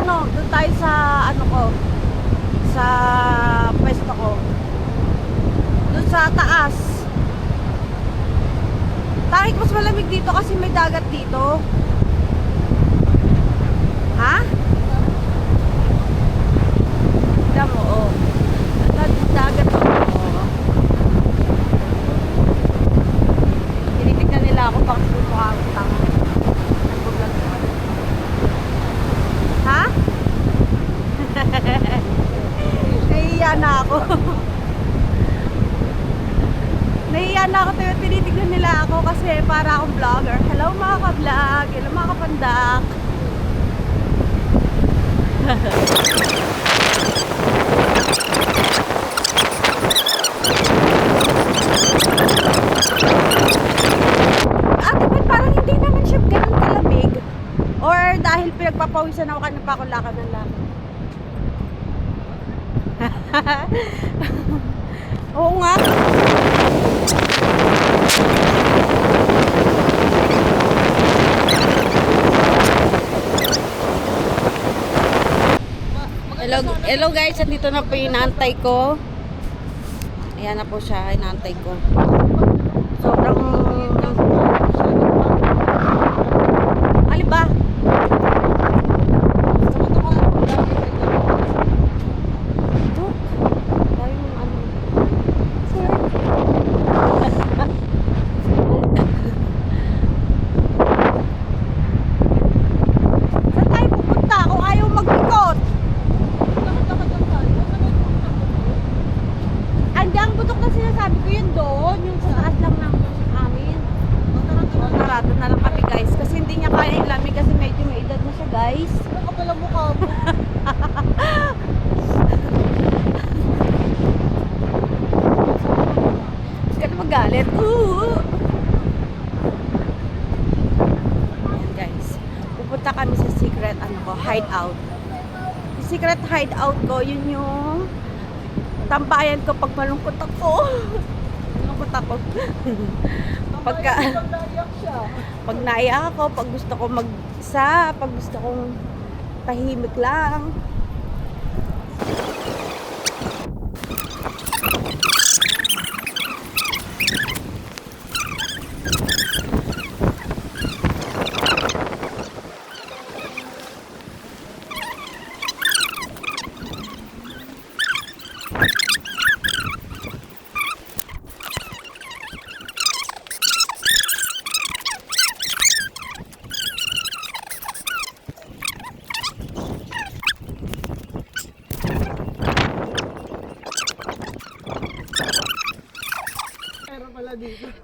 ano, doon tayo sa ano ko, sa pwesto ko. Doon sa taas. Kahit mas malamig dito kasi may dagat dito. Ha? Tignan mo, oh. Dagat to. Oh. Tinitignan nila ako pang mukha akong tanga. Nagbablog ako. Ha? Nahihiya na ako. Nahihiya na ako. Tinitignan nila ako kasi para akong vlogger. Hello mga ka-vlog. Hello mga kapandak. Ate ba't parang hindi naman siya ganun kalamig? Or dahil pinagpapawisan ako kanina pa ako lakad ng lakad? Oo nga. Hello guys, andito na po yung inaantay ko. Ayan na po siya, inaantay ko. Sobrang alin ba? Ito? Tayo yung ano. Saan tayo pupunta kung ayaw mag-ikot? Ang butok na sinasabi ko yun doon, yung sa taas lang ng amin. Narado na lang kami guys, kasi hindi niya kaya yung lamig kasi medyo may edad na siya guys. Ano ka pala mukha mo? Huwag ka na magalit. Ayan guys, pupunta kami sa secret hideout. Yung secret hideout ko, yun yung tambayan ko pag malungkot ako. Malungkot ako. Pag naiyak ako, pag gusto ko mag-isa, pag gusto kong tahimik lang.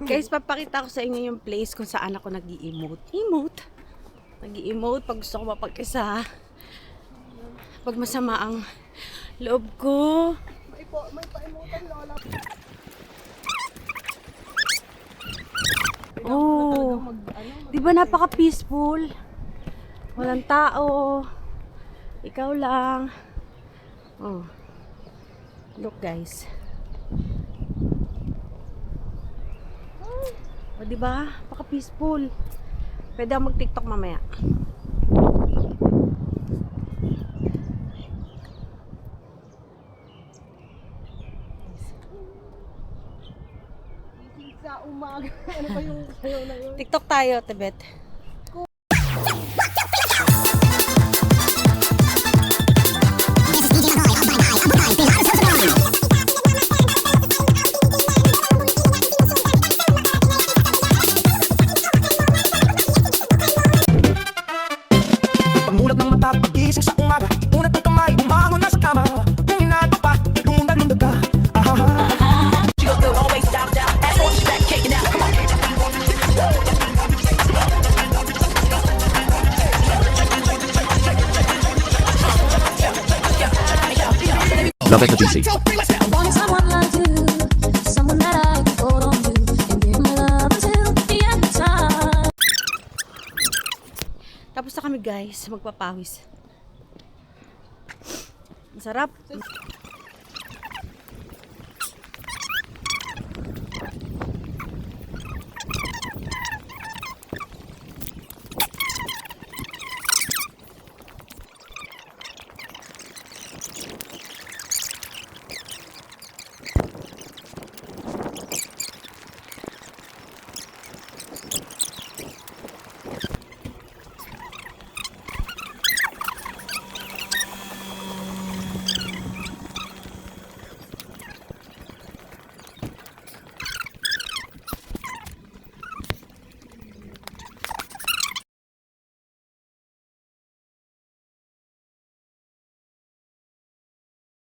Guys, papakita ko sa inyo yung place kung saan ako nag-i-emote. Nag-i-emote pag gusto ko mapag-isa. Pag masama ang loob ko. May pa-emotan, lola. Oh, di ba napaka-peaceful? Walang tao. Ikaw lang. Oh. Look guys. O diba? Paka-peaceful. Pwede ako mag-TikTok mamaya. Sa umaga. Ano ba yung sayo na yun? TikTok tayo, Tibet. Pagmulat ng mata, pag-isip sa umaga, unat ng kamay, bumangon na sa kama. Kung inato pa, lundag-lundag ka. She goes good, always down, down. Ass on your back, kicking out. Come on. Love FGC. Want someone like you, someone that I can hold on to, and give my love until the end of time. Tapos na kami guys, magpapawis. Masarap.